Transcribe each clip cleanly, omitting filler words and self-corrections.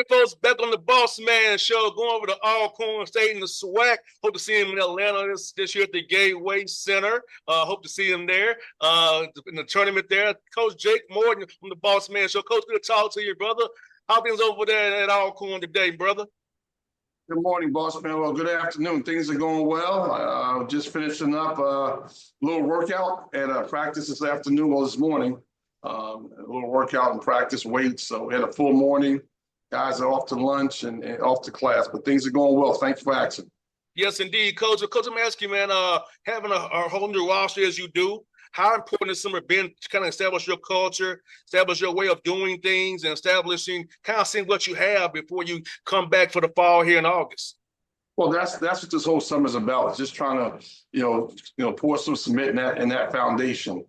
right, folks, back on the Bossman show, going over to Alcorn State in the SWAC. Hope to see him in Atlanta this year at the Gateway Center. Hope to see him there in the tournament there. Coach Jake Morton from the Bossman show. Coach, good to talk to you, brother. How things over there at Alcorn today, brother? Good morning, Bossman. Well, good afternoon. Things are going well. Just finishing up a little workout at practice this afternoon, well, this morning. A little workout and practice weights. So we had a full morning. Guys are off to lunch and off to class, but things are going well. Thanks for asking. Yes, indeed, Coach. Coach, I'm asking you, man, having a whole new roster as you do, how important has summer been to kind of establish your culture, establish your way of doing things, and establishing kind of seeing what you have before you come back for the fall here in August? Well, that's what this whole summer's about. It's just trying to pour some cement in that foundation.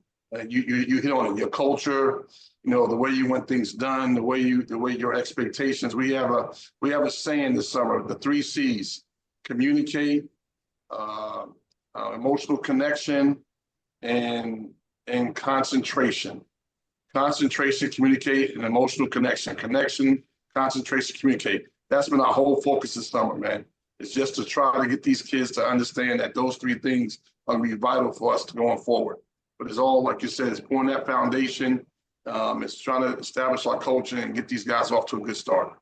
You hit on it. Your culture, the way you want things done, the way your expectations. We have a saying this summer: the 3 C's: communicate, emotional connection, and concentration. Concentration, communicate, and emotional connection. Connection, concentration, communicate. That's been our whole focus this summer, man. It's just to try to get these kids to understand that those 3 things are going to be vital for us going forward. But it's all, like you said, it's pouring that foundation. It's trying to establish our culture and get these guys off to a good start.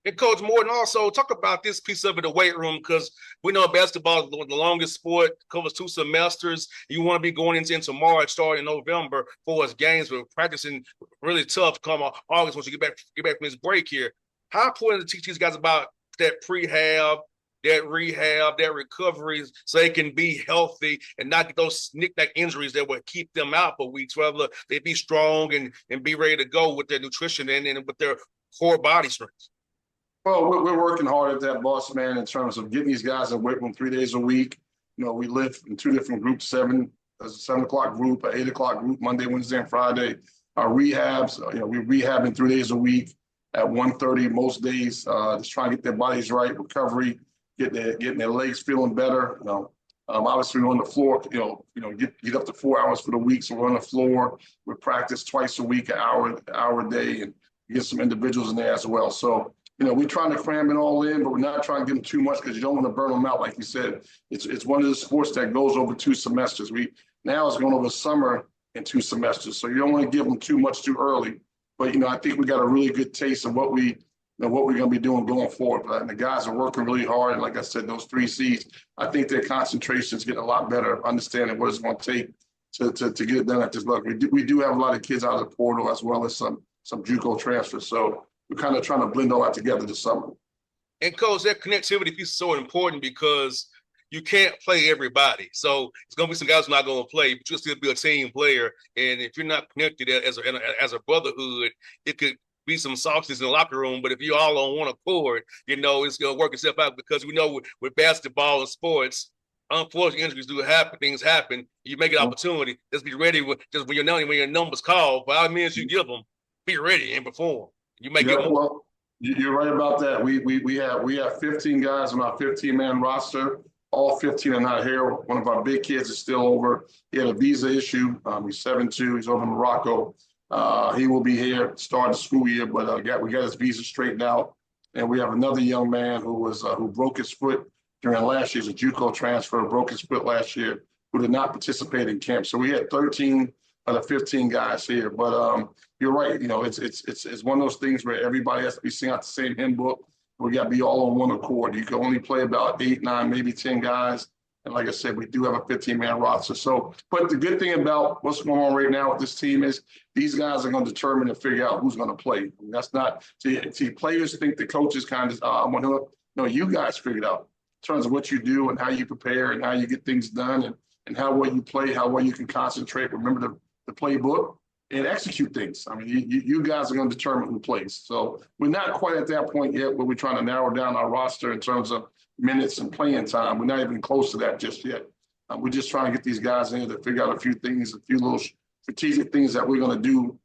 And Coach Morton, also talk about this piece of it, the weight room, because we know basketball is the longest sport, covers 2 semesters. You want to be going into March, starting in November for us games. We're practicing really tough come August once you get back from this break here. How important to teach these guys about that prehab, that rehab, that recovery, so they can be healthy and not get those knick-knack injuries that will keep them out for weeks, rather they be strong and be ready to go with their nutrition and with their core body strength? Well, we're working hard at that, boss man, in terms of getting these guys in weight room 3 days a week. We live in 2 different groups, a 7 o'clock group, an 8 o'clock group, Monday, Wednesday, and Friday. Our rehabs, we're rehabbing 3 days a week at 1:30 most days, just trying to get their bodies right, recovery, getting their legs feeling better. Obviously we're on the floor, get up to 4 hours for the week. So we're on the floor. We practice twice a week, an hour a day, and get some individuals in there as well. So, we're trying to cram it all in, but we're not trying to give them too much because you don't want to burn them out. Like you said, it's one of the sports that goes over 2 semesters. Now it's going over summer in 2 semesters. So you don't want to give them too much too early. But, I think we got a really good taste of what we're going to be doing going forward. But the guys are working really hard. And like I said, those 3 C's, I think their concentration is getting a lot better, understanding what it's going to take to get it done at this level. We do have a lot of kids out of the portal as well as some JUCO transfers. So we're kind of trying to blend all that together this summer. And Coach, that connectivity piece is so important because you can't play everybody. So it's going to be some guys who are not going to play, but you'll still be a team player. And if you're not connected as a brotherhood, it could be some sauces in the locker room. But if you're all on one accord, it's going to work itself out because we know with basketball and sports, unfortunately, injuries do happen. Things happen. You make an opportunity. Just be ready when your numbers call. By all means, you give them, be ready and perform. You may get more. Well, you're right about that. We have 15 guys on our 15-man roster. All 15 are not here. One of our big kids is still over. He had a visa issue. He's 7'2". He's over in Morocco. He will be here starting the school year, but we got his visa straightened out. And we have another young man who broke his foot during last year's JUCO transfer, broke his foot last year, who did not participate in camp. So we had 13 of the 15 guys here. But you're right. It's one of those things where everybody has to be singing out the same hymn book. We got to be all on one accord. You can only play about 8, 9, maybe 10 guys. And like I said, we do have a 15-man roster. So, but the good thing about what's going on right now with this team is these guys are going to determine and figure out who's going to play. That's not see players think the coaches kind of no, you guys figure it out in terms of what you do and how you prepare and how you get things done and how well you play, how well you can concentrate. Remember the playbook and execute things. I mean, you guys are going to determine who plays. So we're not quite at that point yet where we're trying to narrow down our roster in terms of minutes and playing time. We're not even close to that just yet. We're just trying to get these guys in to figure out a few things, a few little strategic things that we're going to do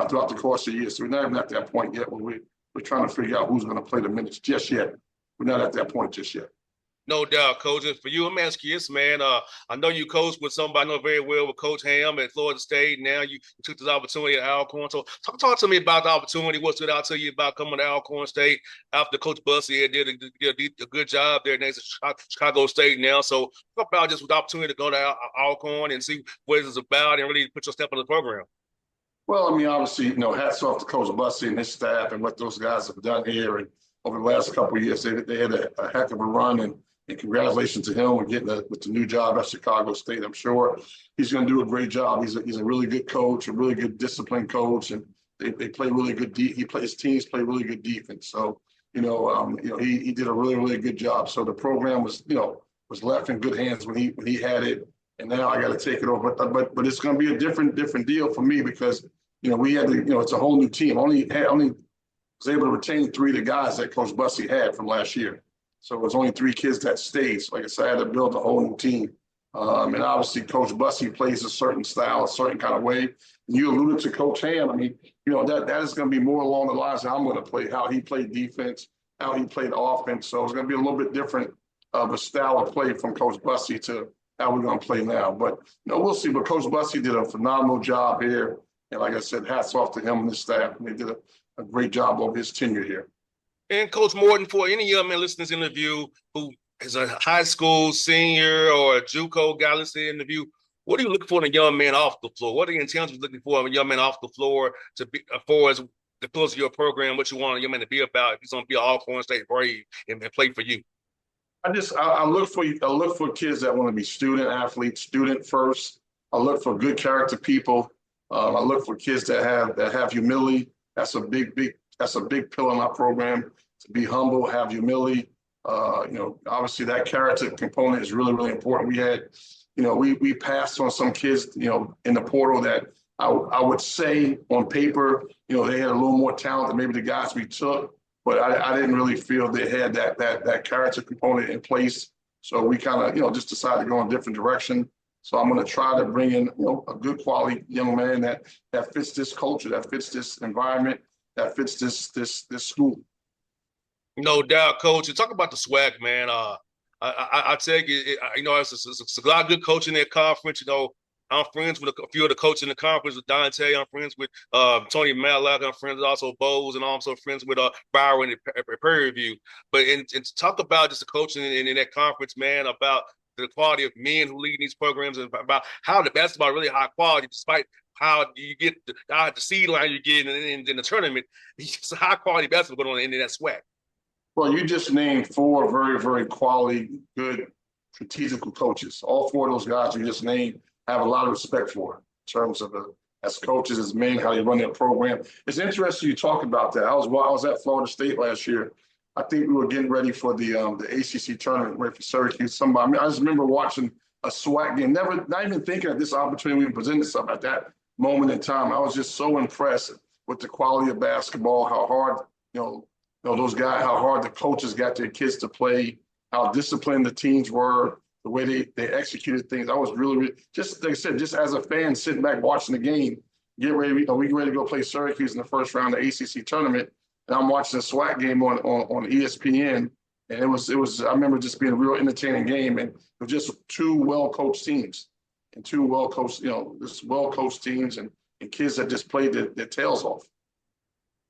throughout the course of the year. So we're not even at that point yet where we're trying to figure out who's going to play the minutes just yet. We're not at that point just yet. No doubt, Coach. And for you, I'm asking you this, man. I know you coached with somebody I know very well with Coach Ham at Florida State. Now you took this opportunity at Alcorn. So talk to me about the opportunity. What stood out to you about coming to Alcorn State after Coach Bussey did a good job there next to Chicago State now. So talk about just with the opportunity to go to Alcorn and see what it's about and really put your step on the program. Well, I mean, obviously, hats off to Coach Bussey and his staff and what those guys have done here. And over the last couple of years, they had a heck of a run. And congratulations to him on getting with the new job at Chicago State. I'm sure he's going to do a great job. He's a really good coach, a really good disciplined coach, and they play really good. His teams play really good defense. So he did a really good job. So the program was left in good hands when he had it. And now I got to take it over. But it's going to be a different deal for me because we had to, it's a whole new team. Only was able to retain 3 of the guys that Coach Bussey had from last year. So it was only 3 kids that stayed. So like I said, I had to build a whole new team. And obviously Coach Bussey plays a certain style, a certain kind of way. And you alluded to Coach Ham. I mean, that is going to be more along the lines of how I'm going to play, how he played defense, how he played offense. So it's going to be a little bit different of a style of play from Coach Bussey to how we're going to play now. But we'll see. But Coach Bussey did a phenomenal job here. And like I said, hats off to him and his staff. And they did a great job over his tenure here. And Coach Morton, for any young man listening to this interview who is a high school senior or a JUCO guy listening to the interview, what are you looking for in a young man off the floor? What are the intentions looking for in a young man off the floor to be as the pillars of your program? What you want a young man to be about if he's going to be an Alcorn State Brave and play for you? I look for kids that want to be student athletes, student first. I look for good character people. I look for kids that have humility. That's a big pillar in our program. To be humble, have humility. Obviously that character component is really important. We had, we passed on some kids, in the portal that I would say on paper, they had a little more talent than maybe the guys we took. But I didn't really feel they had that character component in place. So we kind of, just decided to go in a different direction. So I'm going to try to bring in, a good quality young man that fits this culture, that fits this environment, that fits this school. No doubt, Coach. You talk about the swag, man. I tell you, it's a lot of good coaching in that conference. I'm friends with a few of the coaches in the conference with Dante. I'm friends with Tony Matlock. I'm friends with also Bowes, and I'm also friends with Byron at Prairie View. But and to talk about just the coaching in that conference, man, about the quality of men who lead these programs and about how the basketball is really high quality, despite how you get the seed line you get in the tournament. It's a high quality basketball going on in that swag. Well, you just named 4 very quality, good, strategical coaches. All 4 of those guys you just named have a lot of respect for in terms of as coaches, as men, how they run their program. It's interesting you talk about that. I was at Florida State last year. I think we were getting ready for the ACC tournament, ready for Syracuse. I just remember watching a SWAC game, not even thinking that this opportunity would present itself at that moment in time. I was just so impressed with the quality of basketball, how hard, those guys, how hard the coaches got their kids to play, how disciplined the teams were, the way they executed things. I was really, just like I said, just as a fan sitting back watching the game, we get ready to go play Syracuse in the first round of the ACC tournament. And I'm watching a SWAC game on ESPN. And it was, I remember just being a real entertaining game. And it was just 2 well-coached teams and 2 well-coached, just well-coached teams and kids that just played their tails off.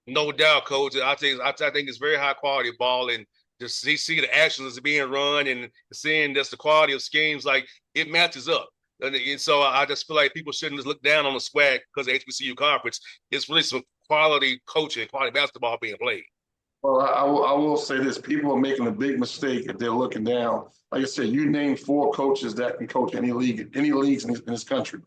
No doubt, Coach. I think it's very high quality ball, and just see the actions being run and seeing just the quality of schemes, like it matches up. And so I just feel like people shouldn't just look down on the SWAC because of the HBCU conference. It's really some quality coaching, quality basketball being played. Well, I will say this: people are making a big mistake if they're looking down. Like I said, you name 4 coaches that can coach any leagues in this country.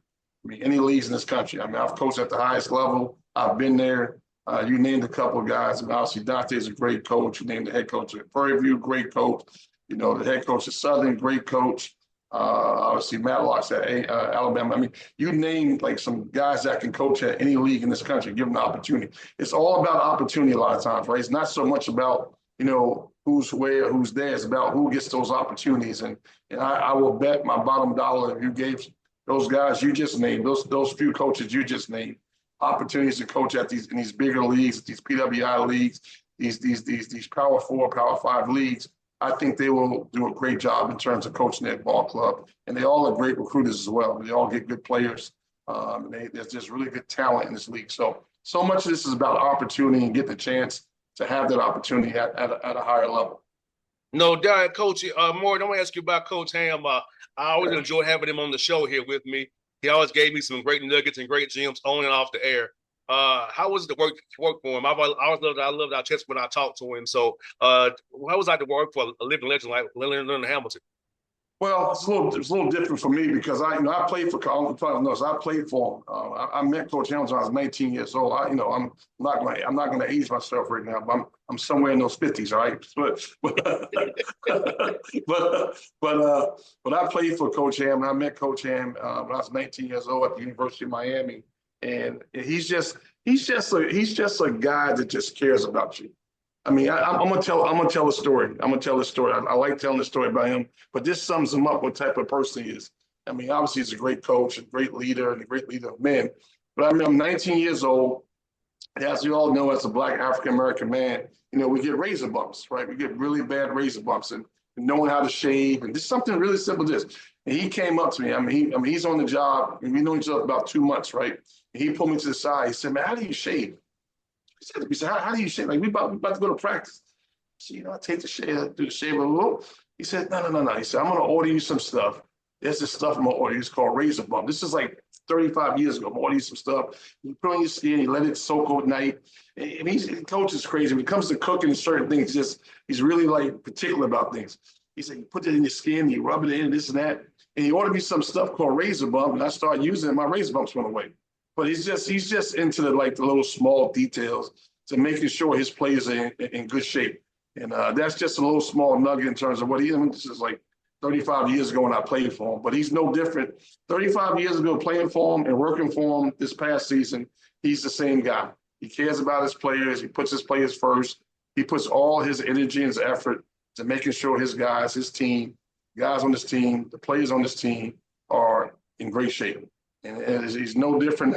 I mean, any leagues in this country. I mean, I've coached at the highest level. I've been there. You named a couple of guys. And obviously, Dante is a great coach. You named the head coach at Prairie View, great coach. The head coach at Southern, great coach. Obviously, Matlock's at Alabama. I mean, you named like some guys that can coach at any league in this country, give them the opportunity. It's all about opportunity a lot of times, right? It's not so much about, who's where, who's there. It's about who gets those opportunities. And I will bet my bottom dollar if you gave those guys you just named, those few coaches you just named, opportunities to coach in these bigger leagues, these PWI leagues, these Power 4, Power 5 leagues, I think they will do a great job in terms of coaching that ball club. And they all are great recruiters as well. They all get good players. There's just really good talent in this league. So much of this is about opportunity and getting the chance to have that opportunity at a higher level. No doubt, Coach. Morton, I'm gonna ask you about Coach Ham. I always enjoy having him on the show here with me. He always gave me some great nuggets and great gems on and off the air. How was it to work for him? I loved our chats when I talked to him. So, how was it to work for a living legend like Leonard Hamilton? Well, it's a little different for me because I played for I played for him. I met Coach Hamilton when I was 19 years old. I'm not going to age myself right now, but I'm somewhere in those 50s, all right? But I played for Coach Ham, and I met Coach Ham when I was 19 years old at the University of Miami, and he's just a guy that just cares about you. I mean, I'm gonna tell a story. I like telling the story about him, but this sums him up what type of person he is. I mean, obviously he's a great coach, a great leader, and a great leader of men. But I mean, I'm 19 years old. As you all know, as a Black African American man, we get razor bumps, right? We get really bad razor bumps, and knowing how to shave, and just something really simple. And he came up to me. I mean, he's on the job, and we know each other about 2 months, right? And he pulled me to the side. He said, "Man, how do you shave?" He said, how do you shave? Like, we about to go to practice. So, I take the shave, do the shave a little. He said, no. He said, I'm going to order you some stuff. There's this stuff I'm going to order you. It's called razor bump. This is like 35 years ago. I'm going to order you some stuff. You put on your skin, you let it soak overnight. And coach is crazy. When it comes to cooking and certain things, he's really like particular about things. He said, you put it in your skin, you rub it in, this and that. And he ordered me some stuff called razor bump, and I started using it. My razor bumps went away. But he's just into the little small details to making sure his players are in good shape. And that's just a little small nugget in terms of what this is like 35 years ago when I played for him. But he's no different. 35 years ago playing for him and working for him this past season, he's the same guy. He cares about his players. He puts his players first. He puts all his energy and his effort to making sure his guys, his team, guys on this team, the players on this team are in great shape. And he's no different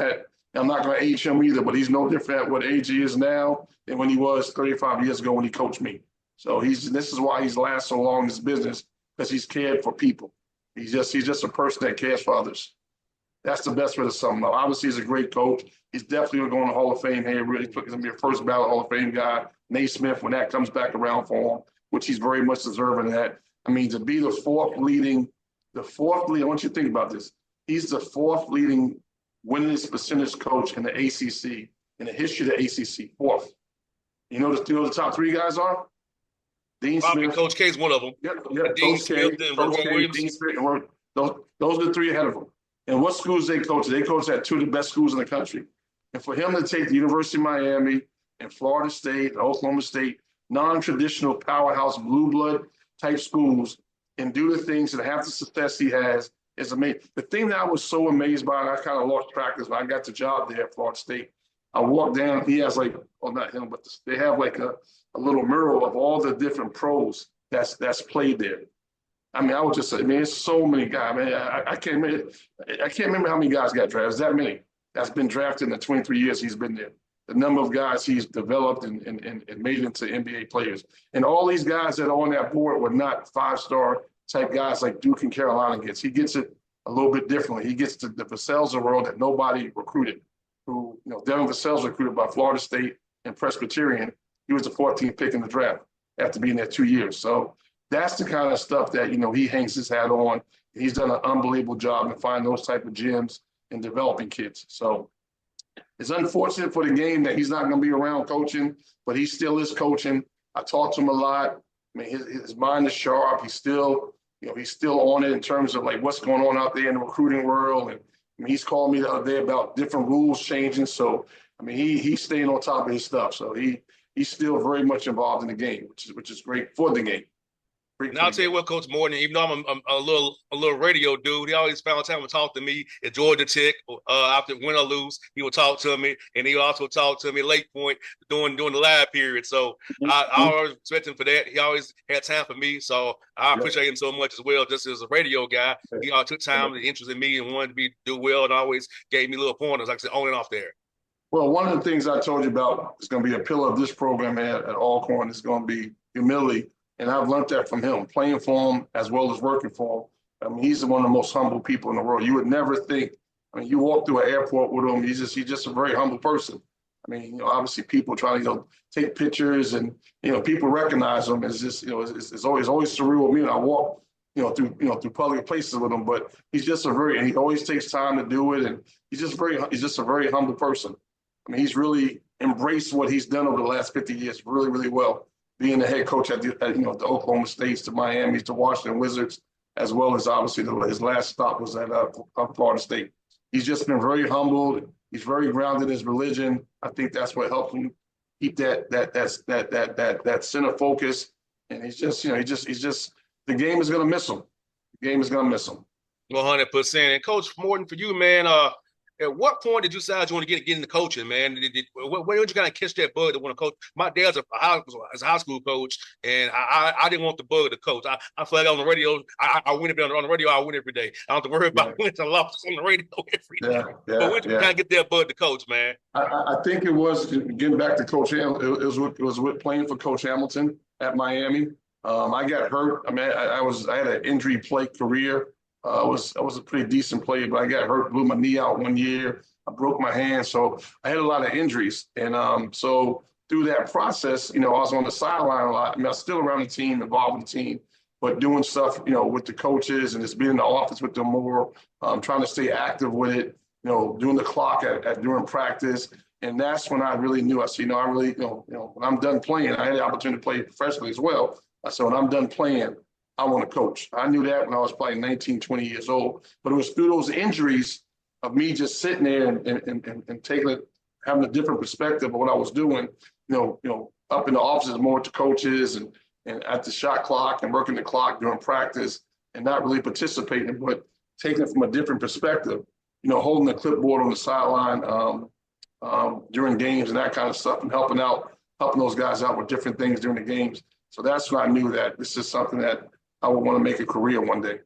I'm not going to age him either, but he's no different at what age he is now than when he was 35 years ago when he coached me. So this is why he's lasted so long in this business, because he's cared for people. He's just a person that cares for others. That's the best way to sum him up. Obviously, he's a great coach. He's definitely going to go in the Hall of Fame here. Really, he's going to be a first ballot Hall of Fame guy. Naismith, when that comes back around for him, which he's very much deserving of that. I mean, to be the fourth leading, I want you to think about this. He's the fourth leading winningest percentage coach in the ACC, in the history of the ACC, fourth. You know the top three guys are? Dean Probably Smith. Coach K is one of them. Yep. Dean Smith and Roy Williams. Dean Smith, and those are the three ahead of him. And what schools they coach? They coach at two of the best schools in the country. And for him to take the University of Miami and Florida State, and Oklahoma State, non-traditional powerhouse blue blood type schools, and do the things and have the success he has is amazing. The thing that I was so amazed by, and I kind of lost track, is when I got the job there at Florida State. I walked down, he has not him, but they have a little mural of all the different pros that's played there. I mean, I was just, it's so many guys. I mean, I can't remember how many guys got drafted. It's that many that's been drafted in the 23 years he's been there. The number of guys he's developed and made into NBA players. And all these guys that are on that board were not five-star type guys like Duke and Carolina gets. He gets it a little bit differently. He gets to the Vassell's of the world that nobody recruited. Devin Vassell's recruited by Florida State and Presbyterian. He was the 14th pick in the draft after being there 2 years. So that's the kind of stuff that, he hangs his hat on. He's done an unbelievable job in finding those type of gems and developing kids. So it's unfortunate for the game that he's not going to be around coaching, but he still is coaching. I talk to him a lot. I mean, his mind is sharp. He's still on it in terms of what's going on out there in the recruiting world. And I mean, he's called me the other day about different rules changing. So, I mean, he's staying on top of his stuff. So he's still very much involved in the game, which is great for the game. And I'll tell you what, Coach Morton, even though I'm a little radio dude, he always found time to talk to me at Georgia Tech. After win or lose, he would talk to me, and he also talked to me late point during the live period. So I always respect him for that. He always had time for me, so I appreciate him so much as well. Just as a radio guy, he always took time and interest in me and wanted to do well, and always gave me little pointers, like I said, on and off there. Well, one of the things I told you about is going to be a pillar of this program at Alcorn is going to be humility And I've learned that from him, playing for him as well as working for him. I mean, he's one of the most humble people in the world. You would never think. I mean, you walk through an airport with him, he's just a very humble person. I mean, obviously people try to, take pictures and, people recognize him as just, it's always surreal with me when I walk, through public places with him. But he's just and he always takes time to do it. And he's just a very humble person. I mean, he's really embraced what he's done over the last 50 years really, really well. Being the head coach at the Oklahoma States, to Miami, to Washington Wizards, as well as obviously his last stop was at Florida State. He's just been very humbled. He's very grounded in his religion. I think that's what helps him keep that center focus. And he's just the game is going to miss him. The game is going to miss him. 100%. And Coach Morton, for you, man, at what point did you decide you want to get into coaching, man? Where did you kind of catch that bug to want to coach? My dad's a high school coach, and I didn't want the bug to coach. I feel like on the radio, I win every day. On the radio, I win every day. I don't have to worry about wins and losses on the radio every day. But when did you kind of get that bug to coach, man? I think it was getting back to Coach Hamilton. It was with playing for Coach Hamilton at Miami. I got hurt. I mean, I had an injury play career. I was a pretty decent player, but I got hurt, blew my knee out one year. I broke my hand, so I had a lot of injuries. And so through that process, I was on the sideline a lot. I mean, I was still around the team, involved with the team, but doing stuff, with the coaches and just being in the office with them more, trying to stay active with it, doing the clock during practice. And that's when I really knew. I said, I really, when I'm done playing, I had the opportunity to play professionally as well. I said, when I'm done playing, I want to coach. I knew that when I was probably 19, 20 years old, but it was through those injuries of me just sitting there and having a different perspective of what I was doing, up in the offices more with the coaches and at the shot clock and working the clock during practice and not really participating, but taking it from a different perspective, holding the clipboard on the sideline during games and that kind of stuff and helping those guys out with different things during the games. So that's when I knew that this is something that I would want to make a career one day.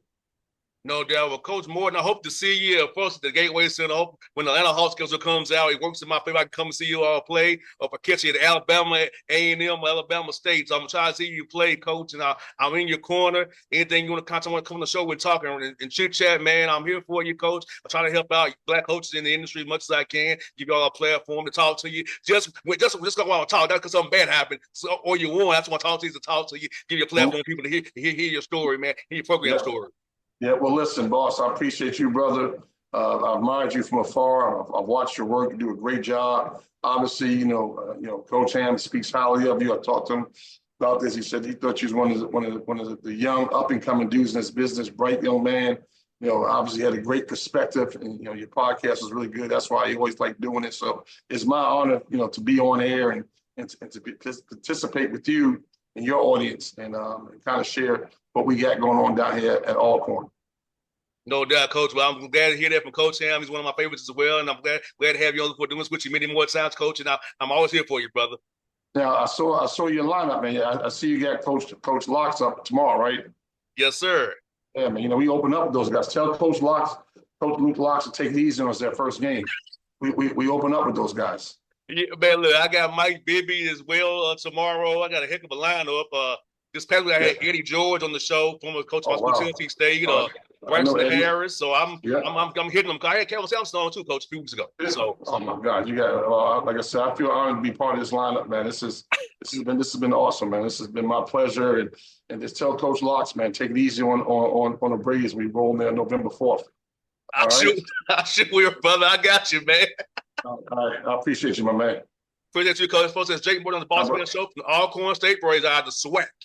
No doubt. Well, Coach Morton, I hope to see you first at the Gateway Center. When the Atlanta Hawks schedule comes out, it works in my favor. I can come and see you all play. Or if I catch you at Alabama, A&M, or Alabama State. So I'm trying to see you play, Coach, and I'm in your corner. Anything you want to come on the show, we're talking and chit-chat, man. I'm here for you, Coach. I try to help out black coaches in the industry as much as I can, give you all a platform to talk to you. Just because I want to talk, not because something bad happened, or you won. That's what I want to talk to you, give you a platform for people to hear your story, man, hear your program story. Yeah, well, listen, boss, I appreciate you, brother. I've admired you from afar. I've watched your work. You do a great job. Obviously, Coach Ham speaks highly of you. I talked to him about this. He said he thought you was one of the young up and coming dudes in this business, bright young man. Obviously had a great perspective, and your podcast was really good. That's why I always like doing it. So it's my honor, to be on air and to participate with you and your audience and kind of share what we got going on down here at Alcorn. No doubt, Coach. Well, I'm glad to hear that from Coach Ham. He's one of my favorites as well, and I'm glad to have you on for doing this with you many more times, Coach. And I'm always here for you, brother. Now, I saw your lineup, man. I see you got Coach Locks up tomorrow, right? Yes, sir. Yeah, man. We open up with those guys. Tell Coach Luke Locks to take it easy on us their first game. We open up with those guys. Yeah, man. Look, I got Mike Bibby as well tomorrow. I got a heck of a lineup. This past week I had Eddie George on the show, former coach of Tennessee State, Braxton Harris. So I'm hitting them. I had Kevin Sampson on too, Coach, a few weeks ago. So, oh my God, you got like I said, I feel honored to be part of this lineup, man. This has been awesome, man. This has been my pleasure, and just tell Coach Locks, man, take it easy on the Braves. We roll there November 4th. I shoot, brother. I got you, man. All right, I appreciate you, my man. Appreciate you, Coach. Folks, that's Jake Morton on the Bossman Show from the Alcorn State Braves out of the SWAC.